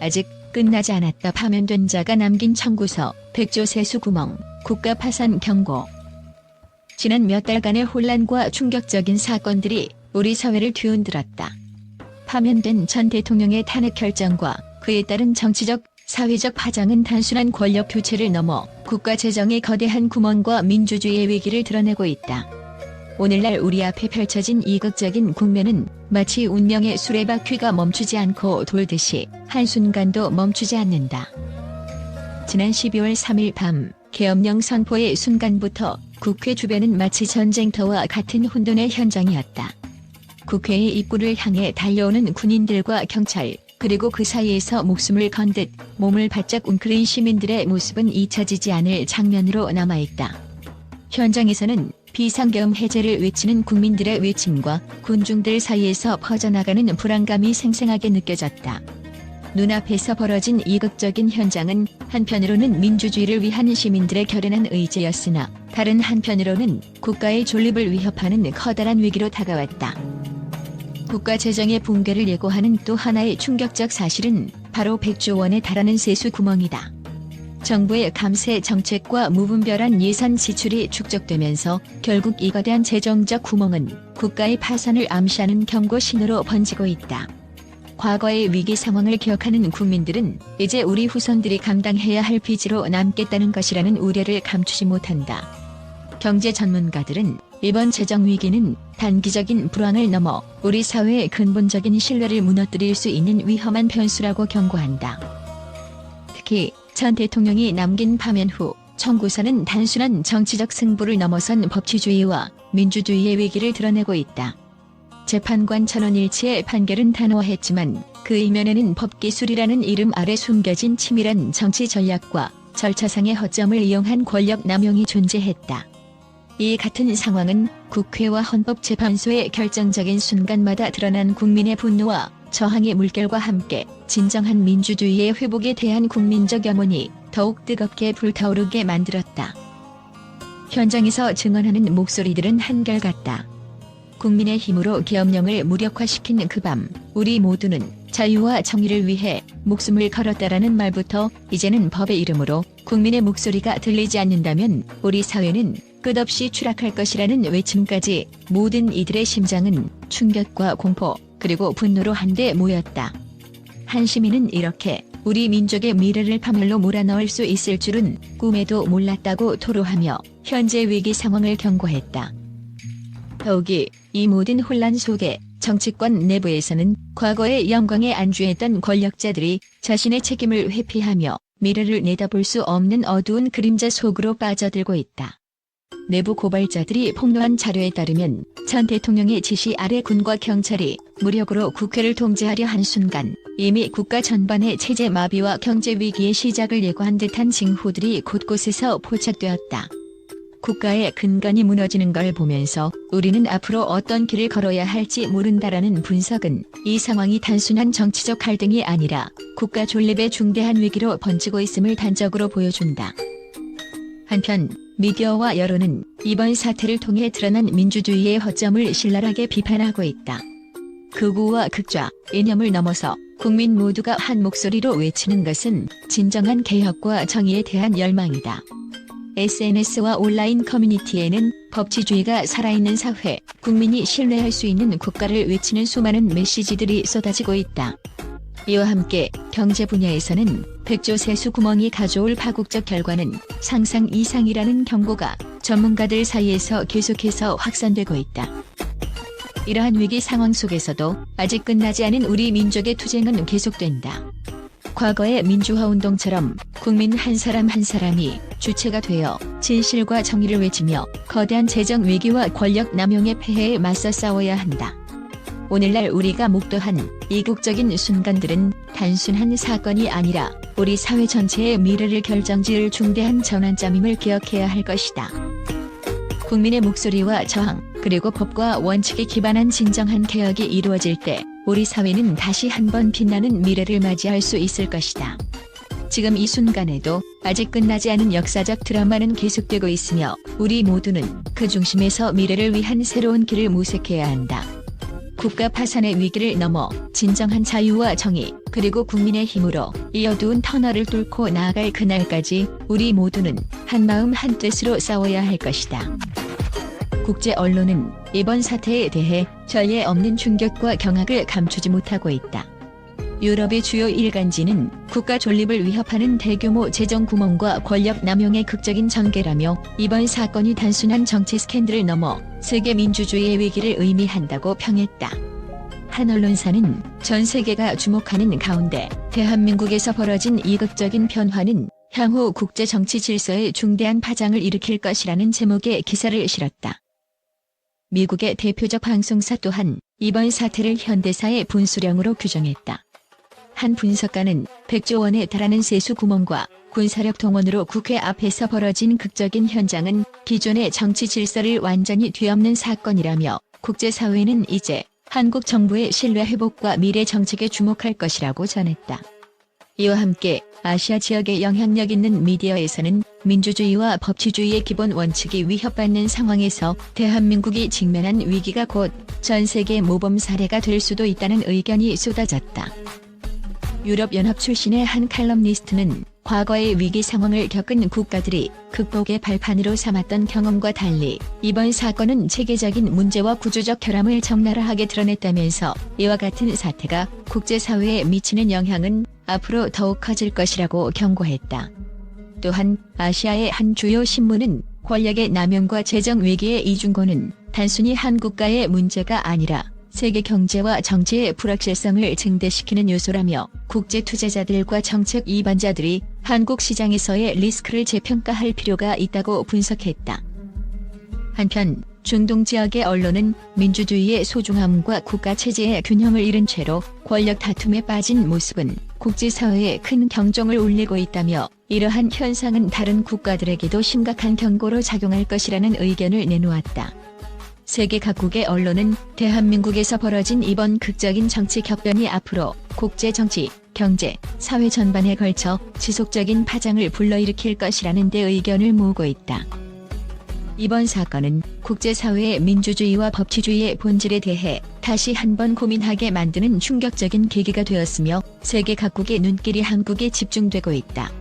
아직 끝나지 않았다. 파면된 자가 남긴 청구서, 백조 세수 구멍, 국가 파산 경고. 지난 몇 달간의 혼란과 충격적인 사건들이 우리 사회를 뒤흔들었다. 파면된 전 대통령의 탄핵 결정과 그에 따른 정치적, 사회적 파장은 단순한 권력 교체를 넘어 국가 재정의 거대한 구멍과 민주주의의 위기를 드러내고 있다. 오늘날 우리 앞에 펼쳐진 이극적인 국면은 마치 운명의 수레바퀴가 멈추지 않고 돌듯이 한순간도 멈추지 않는다. 지난 12월 3일 밤 계엄령 선포의 순간부터 국회 주변은 마치 전쟁터와 같은 혼돈의 현장이었다. 국회의 입구를 향해 달려오는 군인들과 경찰, 그리고 그 사이에서 목숨을 건 듯 몸을 바짝 웅크린 시민들의 모습은 잊혀지지 않을 장면으로 남아있다. 현장에서는 비상계엄 해제를 외치는 국민들의 외침과 군중들 사이에서 퍼져나가는 불안감이 생생하게 느껴졌다. 눈앞에서 벌어진 이극적인 현장은 한편으로는 민주주의를 위한 시민들의 결연한 의지였으나 다른 한편으로는 국가의 존립을 위협하는 커다란 위기로 다가왔다. 국가 재정의 붕괴를 예고하는 또 하나의 충격적 사실은 바로 100조 원에 달하는 세수 구멍이다. 정부의 감세 정책과 무분별한 예산 지출이 축적되면서 결국 이 거대한 재정적 구멍은 국가의 파산을 암시하는 경고 신호로 번지고 있다. 과거의 위기 상황을 기억하는 국민들은 이제 우리 후손들이 감당해야 할 빚으로 남겠다는 것이라는 우려를 감추지 못한다. 경제 전문가들은 이번 재정 위기는 단기적인 불황을 넘어 우리 사회의 근본적인 신뢰를 무너뜨릴 수 있는 위험한 변수라고 경고한다. 특히 전 대통령이 남긴 파면 후 청구서는 단순한 정치적 승부를 넘어선 법치주의와 민주주의의 위기를 드러내고 있다. 재판관 전원일치의 판결은 단호했지만 그 이면에는 법기술이라는 이름 아래 숨겨진 치밀한 정치 전략과 절차상의 허점을 이용한 권력 남용이 존재했다. 이 같은 상황은 국회와 헌법재판소의 결정적인 순간마다 드러난 국민의 분노와 저항의 물결과 함께 진정한 민주주의의 회복에 대한 국민적 염원이 더욱 뜨겁게 불타오르게 만들었다. 현장에서 증언하는 목소리들은 한결같다. 국민의 힘으로 계엄령을 무력화시킨 그 밤, 우리 모두는 자유와 정의를 위해 목숨을 걸었다라는 말부터 이제는 법의 이름으로 국민의 목소리가 들리지 않는다면 우리 사회는 끝없이 추락할 것이라는 외침까지 모든 이들의 심장은 충격과 공포 그리고 분노로 한데 모였다. 한 시민은 이렇게 우리 민족의 미래를 파멸로 몰아넣을 수 있을 줄은 꿈에도 몰랐다고 토로하며 현재 위기 상황을 경고했다. 더욱이 이 모든 혼란 속에 정치권 내부에서는 과거의 영광에 안주했던 권력자들이 자신의 책임을 회피하며 미래를 내다볼 수 없는 어두운 그림자 속으로 빠져들고 있다. 내부 고발자들이 폭로한 자료에 따르면 전 대통령의 지시 아래 군과 경찰이 무력으로 국회를 통제하려 한 순간 이미 국가 전반의 체제 마비와 경제 위기의 시작을 예고한 듯한 징후들이 곳곳에서 포착되었다. 국가의 근간이 무너지는 걸 보면서 우리는 앞으로 어떤 길을 걸어야 할지 모른다라는 분석은 이 상황이 단순한 정치적 갈등이 아니라 국가 존립의 중대한 위기로 번지고 있음을 단적으로 보여준다. 한편 미디어와 여론은 이번 사태를 통해 드러난 민주주의의 허점을 신랄하게 비판하고 있다. 극우와 극좌, 이념을 넘어서 국민 모두가 한 목소리로 외치는 것은 진정한 개혁과 정의에 대한 열망이다. SNS와 온라인 커뮤니티에는 법치주의가 살아있는 사회, 국민이 신뢰할 수 있는 국가를 외치는 수많은 메시지들이 쏟아지고 있다. 이와 함께 경제 분야에서는 100조 세수 구멍이 가져올 파국적 결과는 상상 이상이라는 경고가 전문가들 사이에서 계속해서 확산되고 있다. 이러한 위기 상황 속에서도 아직 끝나지 않은 우리 민족의 투쟁은 계속된다. 과거의 민주화운동처럼 국민 한 사람 한 사람이 주체가 되어 진실과 정의를 외치며 거대한 재정 위기와 권력 남용의 폐해에 맞서 싸워야 한다. 오늘날 우리가 목도한 이국적인 순간들은 단순한 사건이 아니라 우리 사회 전체의 미래를 결정지을 중대한 전환점임을 기억해야 할 것이다. 국민의 목소리와 저항, 그리고 법과 원칙에 기반한 진정한 개혁이 이루어질 때 우리 사회는 다시 한번 빛나는 미래를 맞이할 수 있을 것이다. 지금 이 순간에도 아직 끝나지 않은 역사적 드라마는 계속되고 있으며 우리 모두는 그 중심에서 미래를 위한 새로운 길을 모색해야 한다. 국가 파산의 위기를 넘어 진정한 자유와 정의 그리고 국민의 힘으로 이 어두운 터널을 뚫고 나아갈 그날까지 우리 모두는 한마음 한뜻으로 싸워야 할 것이다. 국제 언론은 이번 사태에 대해 전례 없는 충격과 경악을 감추지 못하고 있다. 유럽의 주요 일간지는 국가 존립을 위협하는 대규모 재정 구멍과 권력 남용의 극적인 전개라며 이번 사건이 단순한 정치 스캔들을 넘어 세계 민주주의의 위기를 의미한다고 평했다. 한 언론사는 전 세계가 주목하는 가운데 대한민국에서 벌어진 이극적인 변화는 향후 국제 정치 질서에 중대한 파장을 일으킬 것이라는 제목의 기사를 실었다. 미국의 대표적 방송사 또한 이번 사태를 현대사의 분수령으로 규정했다. 한 분석가는 100조 원에 달하는 세수 구멍과 군사력 동원으로 국회 앞에서 벌어진 극적인 현장은 기존의 정치 질서를 완전히 뒤엎는 사건이라며 국제사회는 이제 한국 정부의 신뢰 회복과 미래 정책에 주목할 것이라고 전했다. 이와 함께 아시아 지역에 영향력 있는 미디어에서는 민주주의와 법치주의의 기본 원칙이 위협받는 상황에서 대한민국이 직면한 위기가 곧 전 세계 모범 사례가 될 수도 있다는 의견이 쏟아졌다. 유럽연합 출신의 한 칼럼니스트는 과거의 위기 상황을 겪은 국가들이 극복의 발판으로 삼았던 경험과 달리 이번 사건은 체계적인 문제와 구조적 결함을 적나라하게 드러냈다면서 이와 같은 사태가 국제사회에 미치는 영향은 앞으로 더욱 커질 것이라고 경고했다. 또한 아시아의 한 주요 신문은 권력의 남용과 재정 위기의 이중고는 단순히 한 국가의 문제가 아니라 세계 경제와 정치의 불확실성을 증대시키는 요소라며 국제 투자자들과 정책 이반자들이 한국 시장에서의 리스크를 재평가할 필요가 있다고 분석했다. 한편 중동 지역의 언론은 민주주의의 소중함과 국가 체제의 균형을 잃은 채로 권력 다툼에 빠진 모습은 국제사회에 큰 경종을 울리고 있다며 이러한 현상은 다른 국가들에게도 심각한 경고로 작용할 것이라는 의견을 내놓았다. 세계 각국의 언론은 대한민국에서 벌어진 이번 극적인 정치 격변이 앞으로 국제 정치, 경제, 사회 전반에 걸쳐 지속적인 파장을 불러일으킬 것이라는 데 의견을 모으고 있다. 이번 사건은 국제사회의 민주주의와 법치주의의 본질에 대해 다시 한번 고민하게 만드는 충격적인 계기가 되었으며 세계 각국의 눈길이 한국에 집중되고 있다.